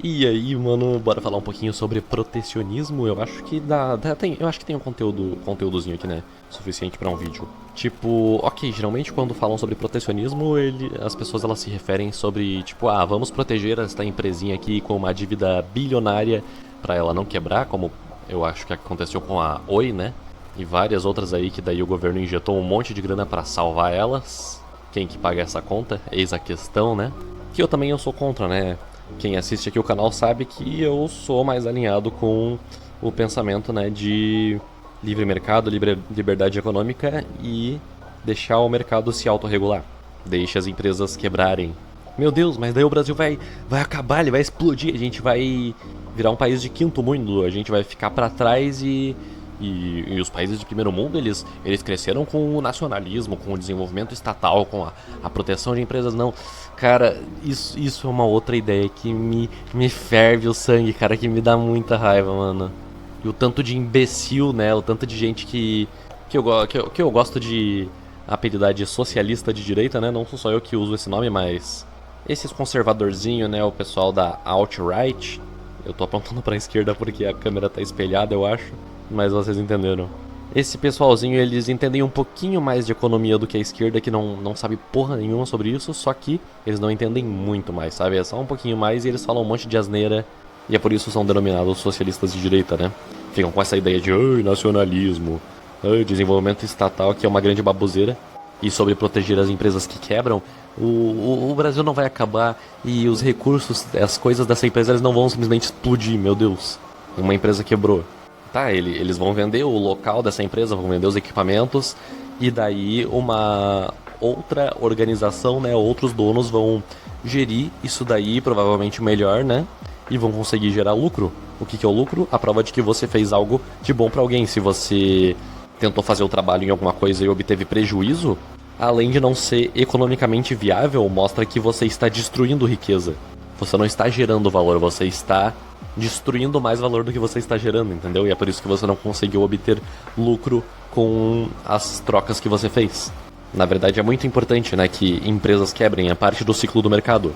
E aí, mano, bora falar um pouquinho sobre protecionismo. Eu acho que eu acho que tem um conteúdozinho aqui, né? Suficiente pra um vídeo. Tipo, ok, geralmente quando falam sobre protecionismo, as pessoas elas se referem sobre, tipo, vamos proteger esta empresinha aqui com uma dívida bilionária pra ela não quebrar, como eu acho que aconteceu com a Oi, né? E várias outras aí que daí o governo injetou um monte de grana pra salvar elas. Quem que paga essa conta? Eis a questão, né? Que eu sou contra, né? Quem assiste aqui o canal sabe que eu sou mais alinhado com o pensamento, né, de livre mercado, liberdade econômica e deixar o mercado se autorregular. Deixe as empresas quebrarem. Meu Deus, mas daí o Brasil vai acabar, ele vai explodir, a gente vai virar um país de quinto mundo, a gente vai ficar pra trás e os países de primeiro mundo, eles cresceram com o nacionalismo, com o desenvolvimento estatal, com a proteção de empresas. Não, cara, isso é uma outra ideia que me ferve o sangue, cara, que me dá muita raiva, mano. E o tanto de imbecil, né, o tanto de gente que eu gosto de apelidar de socialista de direita, né, não sou só eu que uso esse nome, mas esses conservadorzinhos, né, o pessoal da alt-right. Eu tô apontando pra esquerda porque a câmera tá espelhada, eu acho. Mas vocês entenderam. Esse pessoalzinho, eles entendem um pouquinho mais de economia do que a esquerda, que não sabe porra nenhuma sobre isso, só que eles não entendem muito mais, sabe? É só um pouquinho mais e eles falam um monte de asneira, e é por isso que são denominados socialistas de direita, né? Ficam com essa ideia de nacionalismo, desenvolvimento estatal, que é uma grande baboseira, e sobre proteger as empresas que quebram. O Brasil não vai acabar e os recursos, as coisas dessa empresa, eles não vão simplesmente explodir, meu Deus. Uma empresa quebrou. Tá, eles vão vender o local dessa empresa, vão vender os equipamentos, e daí uma outra organização, né, outros donos vão gerir isso daí, provavelmente melhor, né, e vão conseguir gerar lucro. O que é o lucro? A prova de que você fez algo de bom pra alguém. Se você tentou fazer o trabalho em alguma coisa e obteve prejuízo, além de não ser economicamente viável, mostra que você está destruindo riqueza. Você não está gerando valor, você está destruindo mais valor do que você está gerando, entendeu? E é por isso que você não conseguiu obter lucro com as trocas que você fez. Na verdade, é muito importante, né, que empresas quebrem, é parte do ciclo do mercado.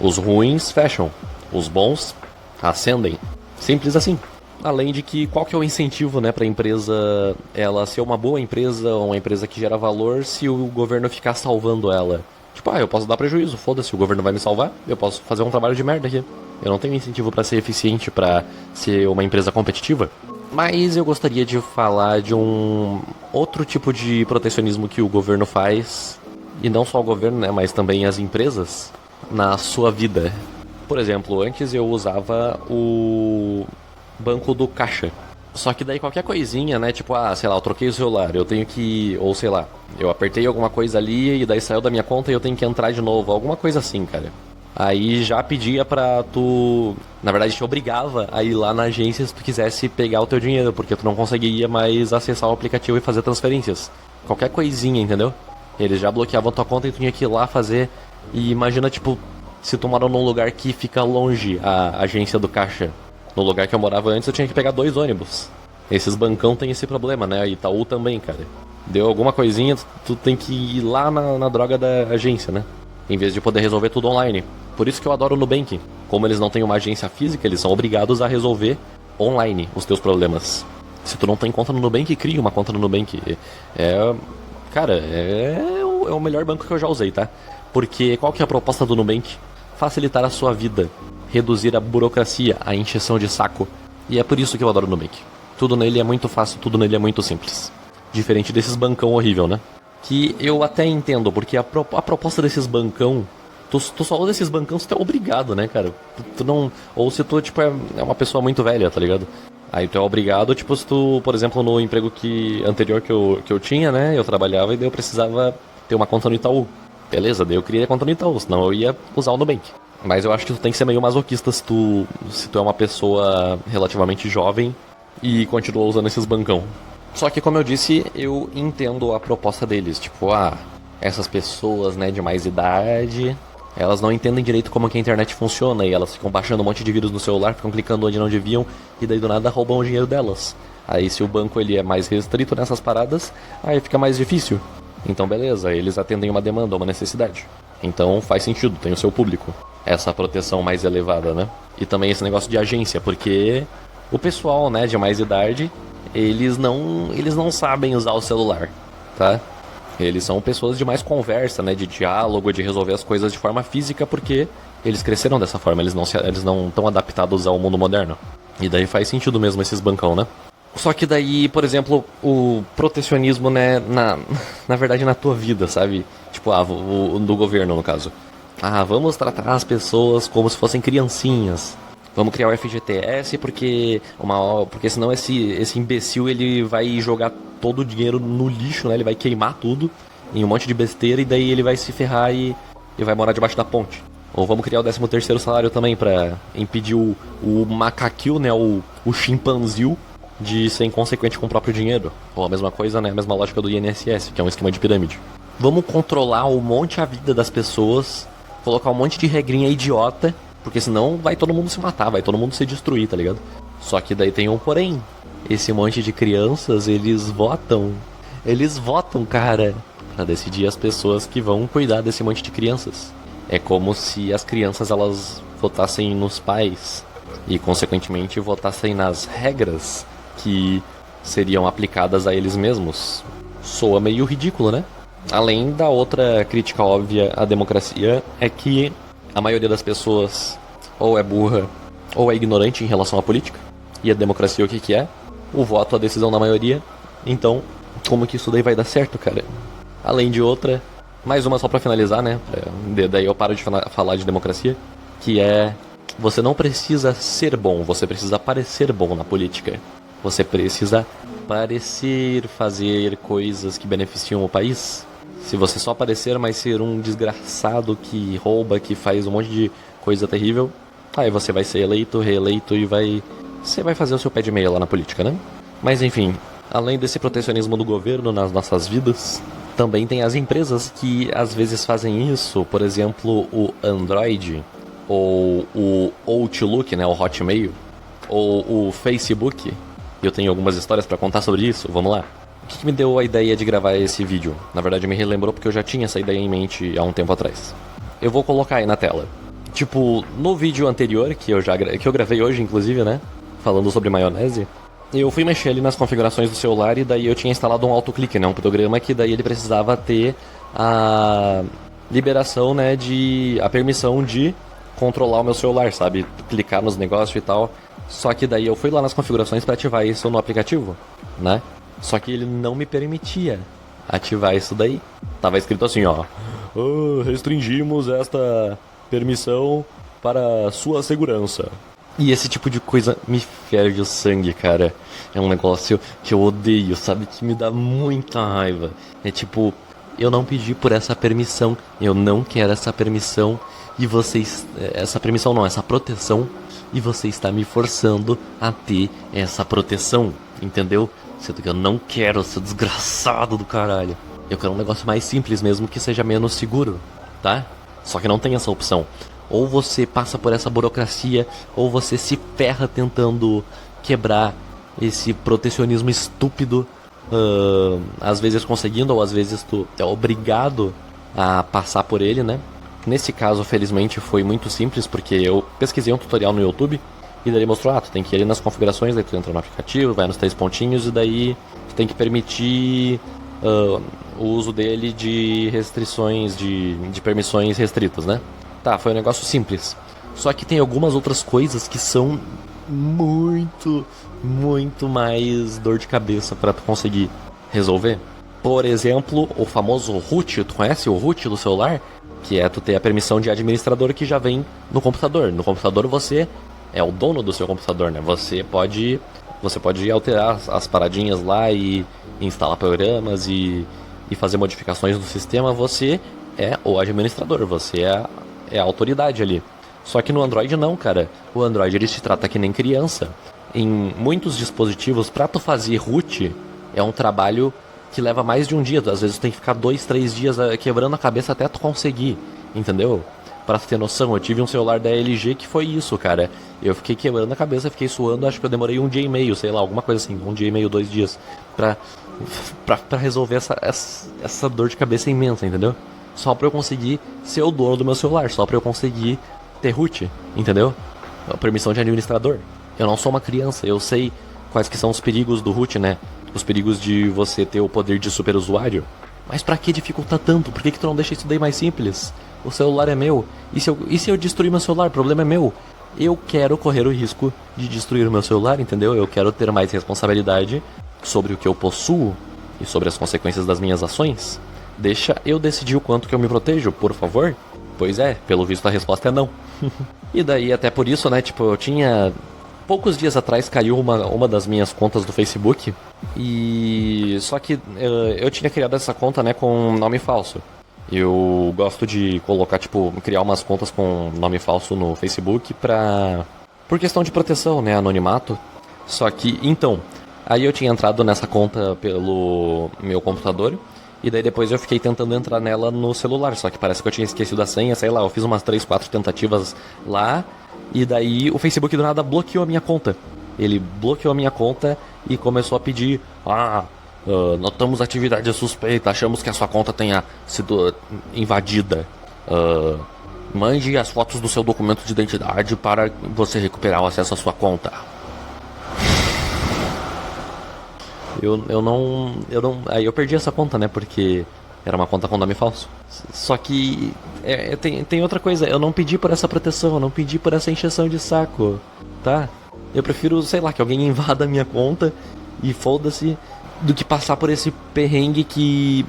Os ruins fecham, os bons ascendem. Simples assim. Além de que, qual que é o incentivo, né, para a empresa ela ser uma boa empresa, uma empresa que gera valor, se o governo ficar salvando ela? Tipo, eu posso dar prejuízo, foda-se, o governo vai me salvar, eu posso fazer um trabalho de merda aqui. Eu não tenho incentivo para ser eficiente, para ser uma empresa competitiva. Mas eu gostaria de falar de um outro tipo de protecionismo que o governo faz, e não só o governo, né, mas também as empresas, na sua vida. Por exemplo, antes eu usava o banco do caixa. Só que daí qualquer coisinha, né, tipo, sei lá, eu troquei o celular, eu tenho que, ou sei lá, eu apertei alguma coisa ali e daí saiu da minha conta e eu tenho que entrar de novo, alguma coisa assim, cara. Aí já pedia pra tu, na verdade te obrigava a ir lá na agência se tu quisesse pegar o teu dinheiro, porque tu não conseguiria mais acessar o aplicativo e fazer transferências. Qualquer coisinha, entendeu? Eles já bloqueavam a tua conta e tu tinha que ir lá fazer. E imagina, tipo, se tu mora num lugar que fica longe a agência do caixa. No lugar que eu morava antes eu tinha que pegar 2 ônibus. Esses bancão tem esse problema, né? A Itaú também, cara. Deu alguma coisinha, tu tem que ir lá na droga da agência, né? Em vez de poder resolver tudo online. Por isso que eu adoro o Nubank. Como eles não têm uma agência física, eles são obrigados a resolver online os teus problemas. Se tu não tem conta no Nubank, cria uma conta no Nubank. Cara, é o melhor banco que eu já usei, tá? Porque qual que é a proposta do Nubank? Facilitar a sua vida. Reduzir a burocracia, a encheção de saco. E é por isso que eu adoro o Nubank. Tudo nele é muito fácil, tudo nele é muito simples. Diferente desses bancão horrível, né? Que eu até entendo, porque a proposta desses bancão, tu só usa esses bancão se tu é obrigado, né, cara? Tu não. Ou se tu, tipo, é uma pessoa muito velha, tá ligado? Aí tu é obrigado, tipo, se tu, por exemplo, no emprego anterior que eu tinha, né? Eu trabalhava e daí eu precisava ter uma conta no Itaú. Beleza, daí eu queria a conta no Itaú, senão eu ia usar o Nubank. Mas eu acho que tu tem que ser meio masoquista se tu é uma pessoa relativamente jovem e continua usando esses bancão. Só que, como eu disse, eu entendo a proposta deles. Tipo, essas pessoas, né, de mais idade, elas não entendem direito como que a internet funciona e elas ficam baixando um monte de vírus no celular, ficam clicando onde não deviam e daí do nada roubam o dinheiro delas. Aí se o banco ele é mais restrito nessas paradas, aí fica mais difícil. Então beleza, eles atendem uma demanda, uma necessidade. Então faz sentido, tem o seu público. essa proteção mais elevada, né? E também esse negócio de agência, porque o pessoal, né, de mais idade, eles não sabem usar o celular, tá? Eles são pessoas de mais conversa, né, de diálogo, de resolver as coisas de forma física, porque eles cresceram dessa forma, eles não estão adaptados ao mundo moderno. E daí faz sentido mesmo esses bancão, né? Só que daí, por exemplo, o protecionismo, né, na verdade na tua vida, sabe? Tipo, do governo, no caso. Vamos tratar as pessoas como se fossem criancinhas. Vamos criar o FGTS porque senão esse imbecil ele vai jogar todo o dinheiro no lixo, né? Ele vai queimar tudo em um monte de besteira e daí ele vai se ferrar e vai morar debaixo da ponte. Ou vamos criar o 13º salário também pra impedir o macaquil, né? O chimpanzil de ser inconsequente com o próprio dinheiro. Ou a mesma coisa, né? A mesma lógica do INSS, que é um esquema de pirâmide. Vamos controlar um monte a vida das pessoas, colocar um monte de regrinha idiota, porque senão vai todo mundo se matar, vai todo mundo se destruir, tá ligado? Só que daí tem um porém. Esse monte de crianças, eles votam. Eles votam, cara, pra decidir as pessoas que vão cuidar desse monte de crianças. É como se as crianças, elas votassem nos pais e, consequentemente, votassem nas regras que seriam aplicadas a eles mesmos. Soa meio ridículo, né? Além da outra crítica óbvia à democracia, é que a maioria das pessoas ou é burra ou é ignorante em relação à política. E a democracia o que é? O voto, a decisão da maioria. Então, como que isso daí vai dar certo, cara? Além de outra, mais uma só pra finalizar, né? Daí eu paro de falar de democracia. Que é, você não precisa ser bom, você precisa parecer bom na política. Você precisa parecer fazer coisas que beneficiam o país. Se você só parecer, mas ser um desgraçado que rouba, que faz um monte de coisa terrível, aí você vai ser eleito, reeleito e você vai fazer o seu pé de meia lá na política, né? Mas enfim, além desse protecionismo do governo nas nossas vidas, também tem as empresas que às vezes fazem isso. Por exemplo, o Android, ou o Outlook, né, o Hotmail, ou o Facebook. Eu tenho algumas histórias pra contar sobre isso, vamos lá. O que me deu a ideia de gravar esse vídeo? Na verdade me relembrou porque eu já tinha essa ideia em mente há um tempo atrás. Eu vou colocar aí na tela. Tipo, no vídeo anterior, que eu gravei hoje inclusive, né, falando sobre maionese, eu fui mexer ali nas configurações do celular e daí eu tinha instalado um autoclick, né, um programa que daí ele precisava ter a liberação, né, a permissão de controlar o meu celular, sabe, clicar nos negócios e tal. Só que daí eu fui lá nas configurações para ativar isso no aplicativo, né? Só que ele não me permitia ativar isso daí. Tava escrito assim, ó: restringimos esta permissão para sua segurança. E esse tipo de coisa me ferve o sangue, cara. É um negócio que eu odeio, sabe? Que me dá muita raiva. É tipo, eu não pedi por essa permissão, eu não quero essa permissão. E vocês... essa permissão não, essa proteção. E você está me forçando a ter essa proteção, entendeu? Sendo que eu não quero, seu desgraçado do caralho. Eu quero um negócio mais simples mesmo, que seja menos seguro, tá? Só que não tem essa opção. Ou você passa por essa burocracia, ou você se ferra tentando quebrar esse protecionismo estúpido. Às vezes conseguindo, ou às vezes tu é obrigado a passar por ele, né? Nesse caso, felizmente, foi muito simples, porque eu pesquisei um tutorial no YouTube e daí ele mostrou, tu tem que ir ali nas configurações, daí tu entra no aplicativo, vai nos 3 pontinhos e daí tu tem que permitir o uso dele de restrições, de permissões restritas, né? Tá, foi um negócio simples. Só que tem algumas outras coisas que são muito, muito mais dor de cabeça pra tu conseguir resolver. Por exemplo, o famoso root, tu conhece o root do celular? Que é tu ter a permissão de administrador que já vem no computador. No computador você é o dono do seu computador, né? Você pode alterar as paradinhas lá e instalar programas e fazer modificações no sistema. Você é o administrador, você é a autoridade ali. Só que no Android não, cara. O Android ele se trata que nem criança. Em muitos dispositivos, pra tu fazer root, é um trabalho que leva mais de um dia. Às vezes tu tem que ficar 2, 3 dias quebrando a cabeça até tu conseguir, entendeu? Pra tu ter noção, eu tive um celular da LG que foi isso, cara. Eu fiquei quebrando a cabeça, fiquei suando, acho que eu demorei 1 dia e meio, sei lá, alguma coisa assim, 1 dia e meio, 2 dias, pra resolver essa dor de cabeça imensa, entendeu? Só pra eu conseguir ser o dono do meu celular, só pra eu conseguir ter root, entendeu? Permissão de administrador. Eu não sou uma criança, eu sei quais que são os perigos do root, né? Os perigos de você ter o poder de super usuário. Mas pra que dificultar tanto? Por que tu não deixa isso daí mais simples? O celular é meu. E se eu destruir meu celular? O problema é meu. Eu quero correr o risco de destruir o meu celular, entendeu? Eu quero ter mais responsabilidade sobre o que eu possuo e sobre as consequências das minhas ações. Deixa eu decidir o quanto que eu me protejo, por favor. Pois é, pelo visto a resposta é não. E daí até por isso, né, tipo, eu tinha... Poucos dias atrás caiu uma das minhas contas do Facebook. E... Só que eu tinha criado essa conta, né, com nome falso. Eu gosto de colocar, tipo, criar umas contas com nome falso no Facebook por questão de proteção, né, anonimato. Só que, então, aí eu tinha entrado nessa conta pelo meu computador. E daí depois eu fiquei tentando entrar nela no celular. Só que parece que eu tinha esquecido a senha, sei lá, eu fiz umas 3, 4 tentativas lá. E daí o Facebook do nada bloqueou a minha conta. Ele bloqueou a minha conta e começou a pedir... notamos atividade suspeita, achamos que a sua conta tenha sido invadida. Mande as fotos do seu documento de identidade para você recuperar o acesso à sua conta. Eu não... Aí eu perdi essa conta, né, porque era uma conta com nome falso. Só que tem outra coisa, eu não pedi por essa proteção, eu não pedi por essa encheção de saco, tá? Eu prefiro, sei lá, que alguém invada a minha conta e foda-se, do que passar por esse perrengue que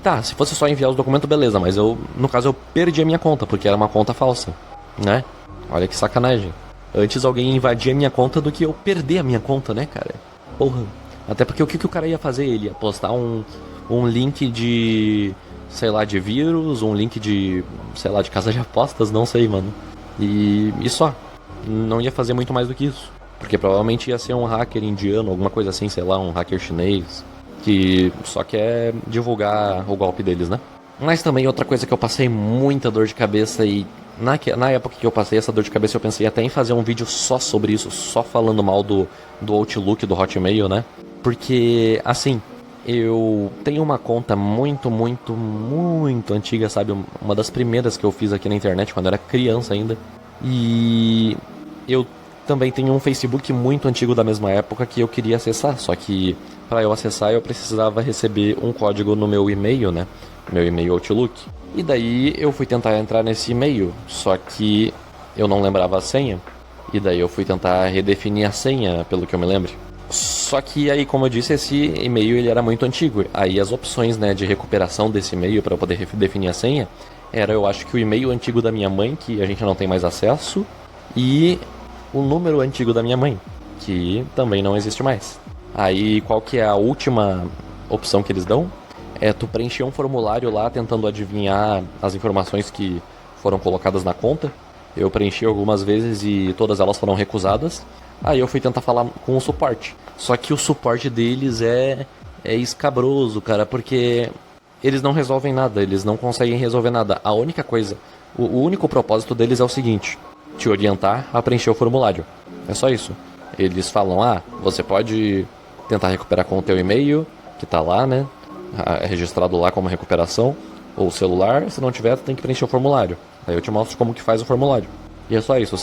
tá, se fosse só enviar os documentos, beleza, mas no caso eu perdi a minha conta, porque era uma conta falsa, né? Olha que sacanagem. Antes alguém invadir a minha conta do que eu perder a minha conta, né, cara? Porra. Até porque o que o cara ia fazer? Ele ia postar um link de, sei lá, de vírus, um link de, sei lá, de casa de apostas, não sei, mano. E só. Não ia fazer muito mais do que isso. Porque provavelmente ia ser um hacker indiano, alguma coisa assim, sei lá, um hacker chinês, que só quer divulgar o golpe deles, né? Mas também outra coisa que eu passei muita dor de cabeça e na época que eu passei essa dor de cabeça eu pensei até em fazer um vídeo só sobre isso, só falando mal do Outlook, do Hotmail, né? Porque, assim, eu tenho uma conta muito, muito, muito antiga, sabe? Uma das primeiras que eu fiz aqui na internet, quando eu era criança ainda. E eu também tenho um Facebook muito antigo da mesma época que eu queria acessar. Só que, para eu acessar, eu precisava receber um código no meu e-mail, né? Meu e-mail Outlook. E daí eu fui tentar entrar nesse e-mail, só que eu não lembrava a senha. E daí eu fui tentar redefinir a senha, pelo que eu me lembro. Só que aí, como eu disse, esse e-mail ele era muito antigo. Aí as opções, né, de recuperação desse e-mail para eu poder definir a senha era, eu acho que o e-mail antigo da minha mãe, que a gente não tem mais acesso, e o número antigo da minha mãe, que também não existe mais. Aí qual que é a última opção que eles dão? É tu preencher um formulário lá tentando adivinhar as informações que foram colocadas na conta. Eu preenchi algumas vezes e todas elas foram recusadas. Aí eu fui tentar falar com o suporte. Só que o suporte deles é escabroso, cara, porque eles não resolvem nada, eles não conseguem resolver nada. A única coisa, o único propósito deles é o seguinte: te orientar a preencher o formulário. É só isso. Eles falam, você pode tentar recuperar com o teu e-mail, que tá lá, né, registrado lá como recuperação, ou o celular. Se não tiver, tu tem que preencher o formulário. Aí eu te mostro como que faz o formulário. E é só isso.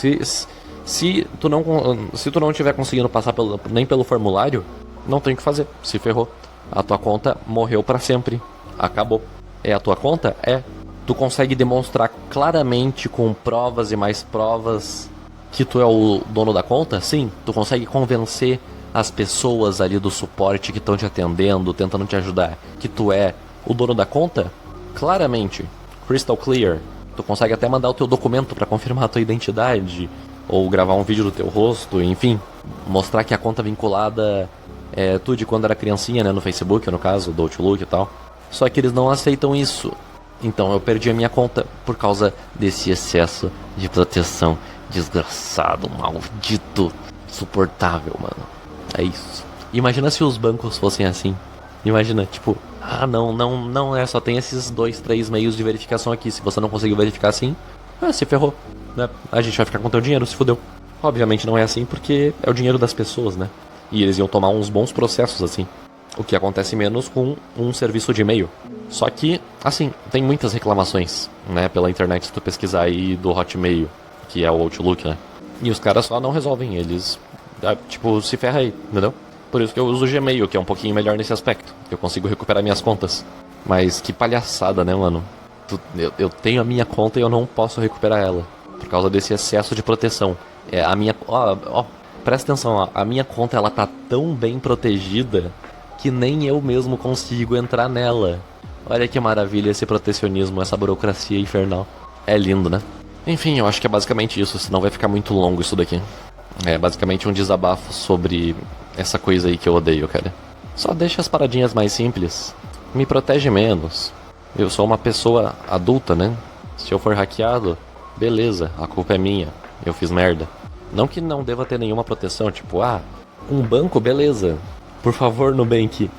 Se tu não estiver conseguindo passar nem pelo formulário, não tem o que fazer, se ferrou. A tua conta morreu pra sempre, acabou. É a tua conta? É. Tu consegue demonstrar claramente com provas e mais provas que tu é o dono da conta? Sim. Tu consegue convencer as pessoas ali do suporte que estão te atendendo, tentando te ajudar, que tu é o dono da conta? Claramente. Crystal clear. Tu consegue até mandar o teu documento pra confirmar a tua identidade, ou gravar um vídeo do teu rosto, enfim, mostrar que a conta vinculada é tu de quando era criancinha, né, no Facebook, no caso, do Outlook e tal. Só que eles não aceitam isso. Então eu perdi a minha conta por causa desse excesso de proteção desgraçado, maldito, insuportável, mano. É isso. Imagina se os bancos fossem assim. Imagina, tipo, não, só tem esses 2, 3 meios de verificação aqui. Se você não conseguiu verificar assim, se ferrou, né? A gente vai ficar com teu dinheiro, se fudeu. Obviamente não é assim porque é o dinheiro das pessoas, né? E eles iam tomar uns bons processos assim. O que acontece menos com um serviço de e-mail. Só que, assim, tem muitas reclamações, né, pela internet, se tu pesquisar aí do Hotmail. que é o Outlook, né? E os caras só não resolvem, eles, tipo, se ferra aí, entendeu? Por isso que eu uso o Gmail, que é um pouquinho melhor nesse aspecto. Eu consigo recuperar minhas contas. Mas que palhaçada, né, mano? Eu tenho a minha conta e eu não posso recuperar ela. Por causa desse excesso de proteção. A minha... Ó, presta atenção, ó. A minha conta, ela tá tão bem protegida que nem eu mesmo consigo entrar nela. Olha que maravilha esse protecionismo, essa burocracia infernal. É lindo, né? Enfim, eu acho que é basicamente isso, senão vai ficar muito longo isso daqui. É basicamente um desabafo sobre essa coisa aí que eu odeio, cara. Só deixa as paradinhas mais simples. Me protege menos. Eu sou uma pessoa adulta, né? Se eu for hackeado, beleza, a culpa é minha. Eu fiz merda. Não que não deva ter nenhuma proteção, tipo, um banco, beleza. Por favor, Nubank,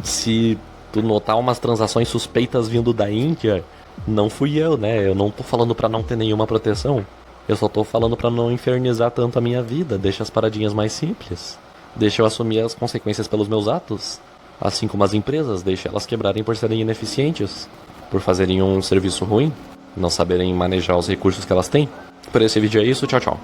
se tu notar umas transações suspeitas vindo da Índia, não fui eu, né? Eu não tô falando pra não ter nenhuma proteção. Eu só tô falando pra não infernizar tanto a minha vida. Deixa as paradinhas mais simples. Deixa eu assumir as consequências pelos meus atos. Assim como as empresas, deixa elas quebrarem por serem ineficientes, por fazerem um serviço ruim, não saberem manejar os recursos que elas têm. Por esse vídeo é isso, tchau, tchau.